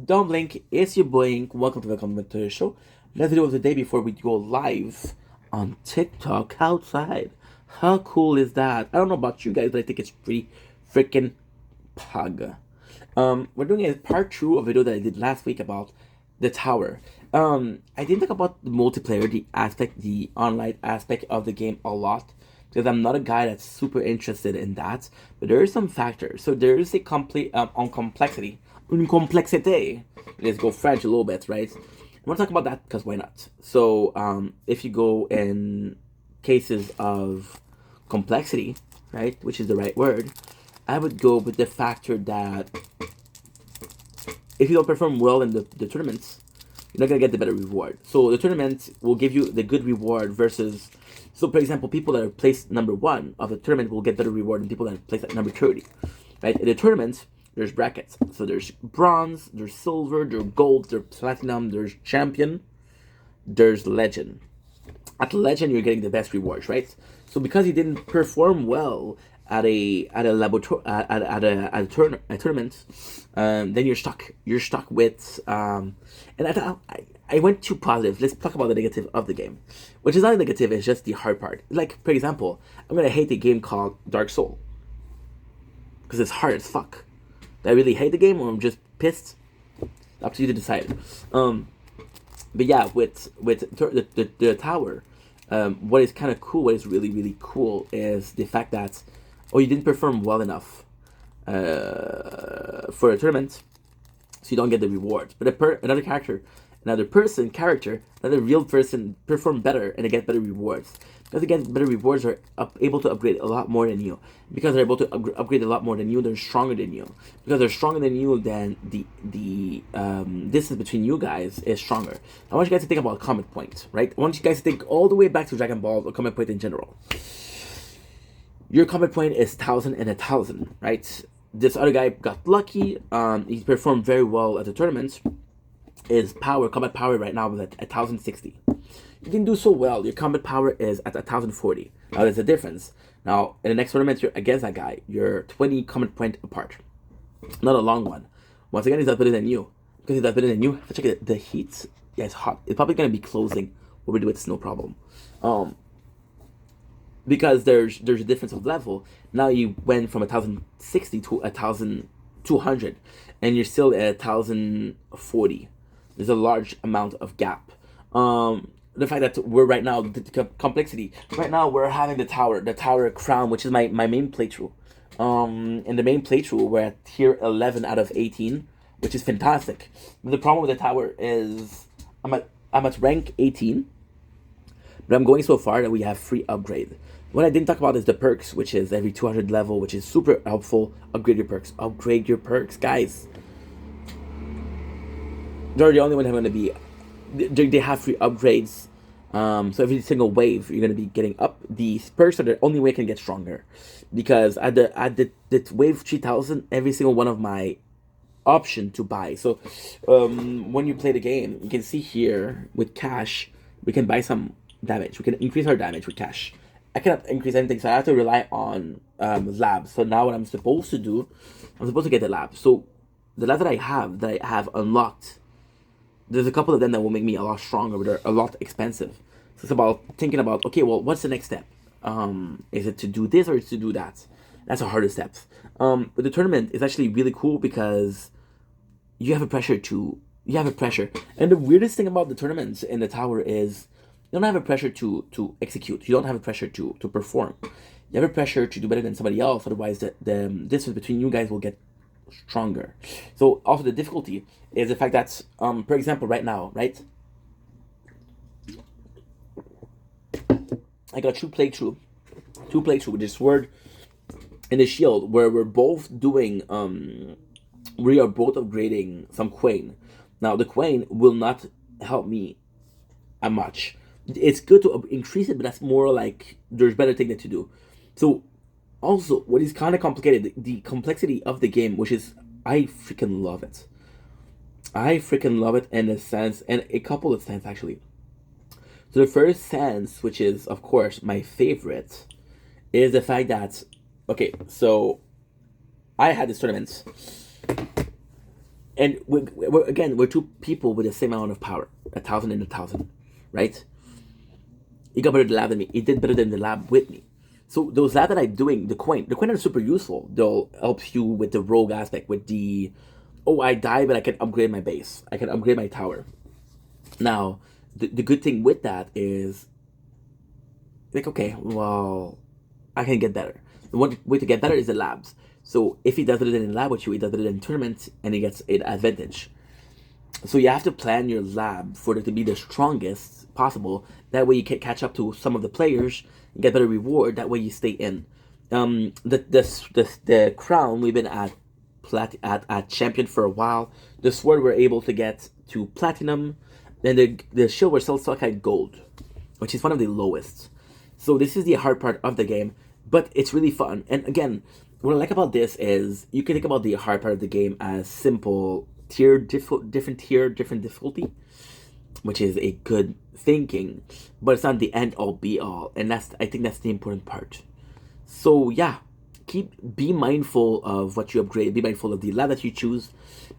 Don't blink, it's your Blink. Welcome to the Commentary Show. Let's video of the day before we go live on TikTok outside. How cool is that? I don't know about you guys, but I think it's pretty freaking pug. We're doing a part two of a video that I did last week about the tower. I didn't talk about the multiplayer, the online aspect of the game a lot because I'm not a guy that's super interested in that. But there are some factors. So there is a complete on complexity, une complexité. Let's go French a little bit, right? I want to talk about that because why not? So if you go in cases of complexity, right, which is the right word, I would go with the factor that if you don't perform well in the tournaments, you're not gonna get the better reward. So the tournament will give you the good reward versus, so for example, people that are placed number 1 of the tournament will get better reward than people that are placed at number 30. Right? In the tournament, there's brackets. So there's bronze, there's silver, there's gold, there's platinum, there's champion, there's legend. At legend, you're getting the best rewards, right? So because you didn't perform well at a laboratory at a tournament, then you're stuck. You're stuck with and I went too positive. Let's talk about the negative of the game, which is not negative. It's just the hard part. Like for example, I'm gonna hate a game called Dark Soul because it's hard as fuck. Do I really hate the game, or I'm just pissed? Up to you to decide. But yeah, with the tower, what is kind of cool, what is really cool, is the fact that you didn't perform well enough for a tournament, so you don't get the rewards. But another real person perform better and they get better rewards. Because they get better rewards, are able to upgrade a lot more than you. Because they're able to upgrade a lot more than you, they're stronger than you. Because they're stronger than you, then the distance between you guys is stronger. I want you guys to think about Comet Point, right? I want you guys to think all the way back to Dragon Ball or Comet Point in general. Your Comet Point is 1,000 and 1,000, right? This other guy got lucky. He performed very well at the tournament. His combat power right now is at 1,060. You didn't do so well. Your combat power is at 1,040. Now there's a difference. Now in the next tournament, you're against that guy. You're 20 combat point apart. Not a long one. Once again, he's not better than you. Because he's not better than you, have to check the heat. Yeah, it's hot. It's probably gonna be closing what we do. It's no problem. Because there's a difference of level. Now you went from 1,060 to 1,200, and you're still at 1,040. There's a large amount of gap. The fact that we're right now, the complexity. Right now we're having the tower crown, which is my main playthrough. In the main playthrough, we're at tier 11 out of 18, which is fantastic. But the problem with the tower is I'm at rank 18, but I'm going so far that we have free upgrade. What I didn't talk about is the perks, which is every 200 level, which is super helpful. Upgrade your perks. Upgrade your perks, guys. They're the only ones that are going to be. They have free upgrades. So every single wave, you're going to be getting up. These perks are the only way I can get stronger. Because at the wave 3,000, every single one of my option to buy. So when you play the game, you can see here with cash, we can buy some damage. We can increase our damage with cash. I cannot increase anything, so I have to rely on labs. So now what I'm supposed to do, I'm supposed to get the lab. So the lab that I have unlocked, there's a couple of them that will make me a lot stronger, but they're a lot expensive. So it's about thinking about, okay, well, what's the next step? Is it to do this or is it to do that? That's the hardest step. But the tournament is actually really cool because you have a pressure. And the weirdest thing about the tournaments in the tower is you don't have a pressure to execute. You don't have a pressure to perform. You have a pressure to do better than somebody else. Otherwise, the distance between you guys will get stronger. So also the difficulty is the fact that, for example, right now, right? I got two playthrough with the sword and the shield, where we're both doing, we are both upgrading some Quain. Now the Quain will not help me much. It's good to increase it, but that's more like there's better things to do. So also, what is kind of complicated, the complexity of the game, which is, I freaking love it. I freaking love it in a sense, and a couple of sense actually. So the first sense, which is of course my favorite, is the fact that, okay, so I had this tournament And we're two people with the same amount of power, 1,000 and 1,000, right? He got better at the lab than me. He did better than the lab with me. So those labs that I'm doing, the coin are super useful. They'll help you with the rogue aspect, with the, oh, I die, but I can upgrade my base. I can upgrade my tower. Now, the good thing with that is, like, okay, well, I can get better. The one way to get better is the labs. So if he does it in lab with you, he does it in tournaments, and he gets an advantage. So you have to plan your lab for it to be the strongest possible. That way you can catch up to some of the players and get better reward. That way you stay in. The crown, we've been at champion for a while. The sword we're able to get to platinum. Then the shield we're still stuck at gold, which is one of the lowest. So this is the hard part of the game, but it's really fun. And again, what I like about this is you can think about the hard part of the game as simple different tier, different difficulty, which is a good thinking, but it's not the end all be all, and I think that's the important part. So yeah, be mindful of what you upgrade. Be mindful of the lab that you choose.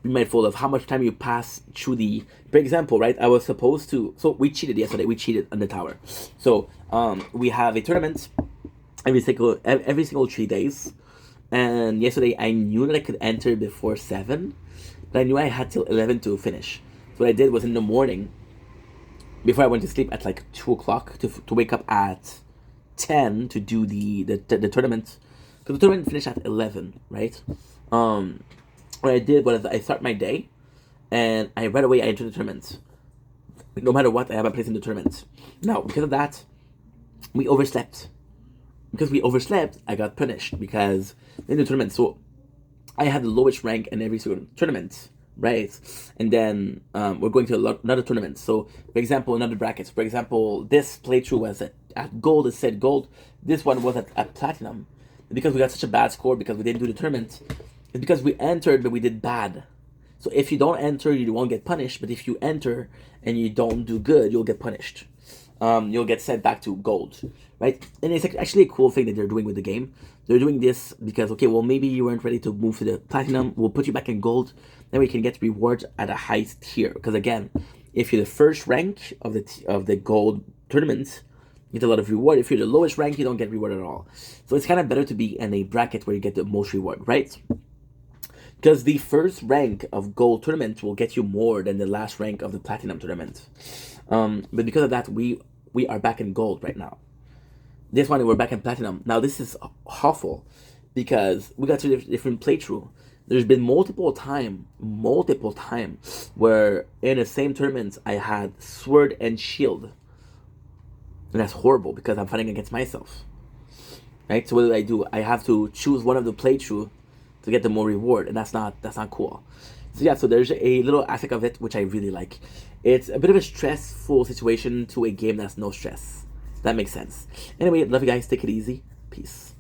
Be mindful of how much time you pass through the. For example, right? I was supposed to. So we cheated yesterday. We cheated on the tower. So we have a tournament every single 3 days, and yesterday I knew that I could enter before 7, but I knew I had till 11 to finish. So what I did was in the morning, before I went to sleep at like 2 o'clock, to wake up at 10 to do the tournament. Because the tournament finished at 11, right? What I did was I start my day, and right away I enter the tournament. No matter what, I have a place in the tournament. Now, because of that, we overslept. Because we overslept, I got punished because in the tournament, so I had the lowest rank in every single tournament, right? And then we're going to another tournament. So, for example, another brackets. For example, this playthrough was at gold. It said gold. This one was at platinum. Because we got such a bad score because we didn't do the tournament, it's because we entered but we did bad. So if you don't enter, you won't get punished. But if you enter and you don't do good, you'll get punished. You'll get sent back to gold, right? And it's actually a cool thing that they're doing with the game. They're doing this because, okay, well, maybe you weren't ready to move to the platinum. We'll put you back in gold. Then we can get rewards at a high tier. Because again, if you're the first rank of the gold tournament, you get a lot of reward. If you're the lowest rank, you don't get reward at all. So it's kind of better to be in a bracket where you get the most reward, right? Because the first rank of gold tournament will get you more than the last rank of the platinum tournament. But because of that, we are back in gold right now. This one, we're back in platinum. Now, this is awful because we got to different playthrough. There's been multiple time where in the same tournaments I had sword and shield. And that's horrible because I'm fighting against myself. Right? So what do? I have to choose one of the playthrough to get the more reward, and that's not cool. So yeah, so there's a little aspect of it which I really like. It's a bit of a stressful situation to a game that's no stress. That makes sense. Anyway, love you guys. Take it easy. Peace.